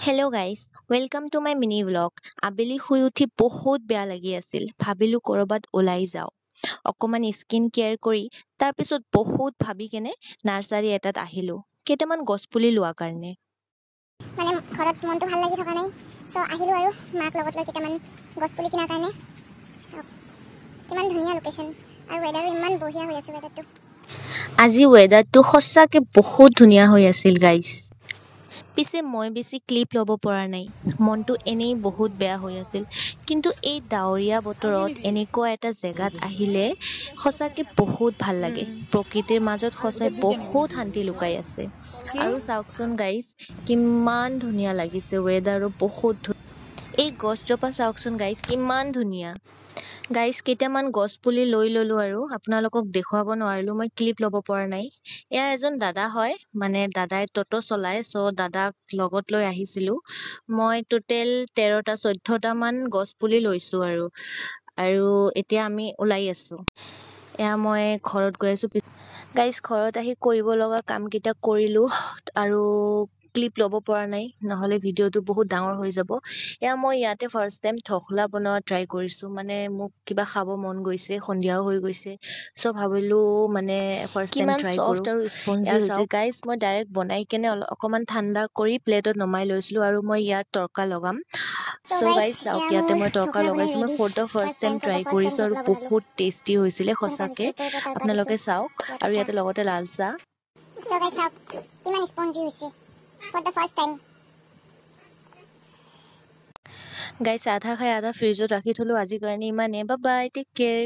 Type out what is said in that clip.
Hello' guys welcome to my mini blog. আবেলি শুই উঠি বহুত বেয়া লাগি আছিল। ভাবিলোঁ ক'ৰবাত ওলাই যাওঁ, অকণমান স্কিন কেয়াৰ কৰি তাৰপিছত বহুত ভাবি কেনে নাৰ্চাৰী এটাত আহিলোঁ কেইটামান গছপুলি লোৱাৰ কাৰণে। মানে ঘৰত মনটো ভাল লাগি থকা নাই, চ' আহিলোঁ আৰু মাক লগত লৈ কেইটামান গছপুলি কিনাৰ কাৰণে। কিমান ধুনীয়া লোকেশ্যন আৰু ৱেডাৰো ইমান বঢ়িয়া হৈ আছে ৱেডাৰটো। আজি ৱেডাৰটো সঁচাকৈ বহুত ধুনীয়া হৈ আছিল গাইজ। পিছে মই বেছি ক্লিপ ল'ব পৰা নাই, মনটো এনেই বহুত বেয়া হৈ আছিল। কিন্তু এই ডাৱৰীয়া বতৰত এনেকুৱা এটা জেগাত আহিলে সঁচাকৈ বহুত ভাল লাগে। প্ৰকৃতিৰ মাজত সঁচাই বহুত শান্তি লুকাই আছে। আৰু চাওকচোন গাইজ, কিমান ধুনীয়া লাগিছে, ৱেডাৰো বহুত ধুনীয়া। এই গছজোপা চাওকচোন গাইজ, কিমান ধুনীয়া। গাইজ কেইটামান গছ পুলি লৈ ল'লোঁ আৰু আপোনালোকক দেখুৱাব নোৱাৰিলোঁ, মই ক্লিপ ল'ব পৰা নাই। এয়া এজন দাদা হয়, মানে দাদাই ট'ট' চলায়, চ' দাদাক লগত লৈ আহিছিলোঁ। মই টোটেল 13-14টামান গছ পুলি লৈছোঁ আৰু এতিয়া আমি ওলাই আছোঁ। এয়া মই ঘৰত গৈ আছোঁ। গাইজ ঘৰত আহি কৰিব লগা কামকেইটা কৰিলোঁ আৰু ক্লিপ ল'ব পৰা নাই, নহ'লে ভিডিঅ'টো বহুত ডাঙৰ হৈ যাব। এয়া মই ইয়াতে ফাৰ্ষ্ট টাইম ঢকলা বনোৱা ট্ৰাই কৰিছোঁ। মানে মোক কিবা খাব মন গৈছে, সন্ধিয়াও হৈ গৈছে, চ' ভাবিলোঁ মানে ফাৰ্ষ্ট টাইম ট্ৰাই কৰোঁ। আৰু স্পঞ্জি হৈছে গাইজ। মই ডাইৰেক্ট বনাই কেনে অকণমান ঠাণ্ডা কৰি প্লেটত নমাই লৈছিলোঁ আৰু মই ইয়াত তৰকা লগাম। চ' গাইজ চাওক, ইয়াতে মই তৰকা লগাইছোঁ। মই ফাৰ্ষ্ট টাইম ট্ৰাই কৰিছোঁ আৰু বহুত টেষ্টি হৈছিলে সঁচাকৈ। আপোনালোকে চাওক, আৰু ইয়াতে লগতে লাল চাহ। চ' গাইজ চাওক কিমান স্পঞ্জি হৈছে for the first time. Guys আধা খাই আধা ফ্ৰিজত ৰাখি থলোঁ। আজিৰ কাৰণে ইমানেই। Bye bye, take care.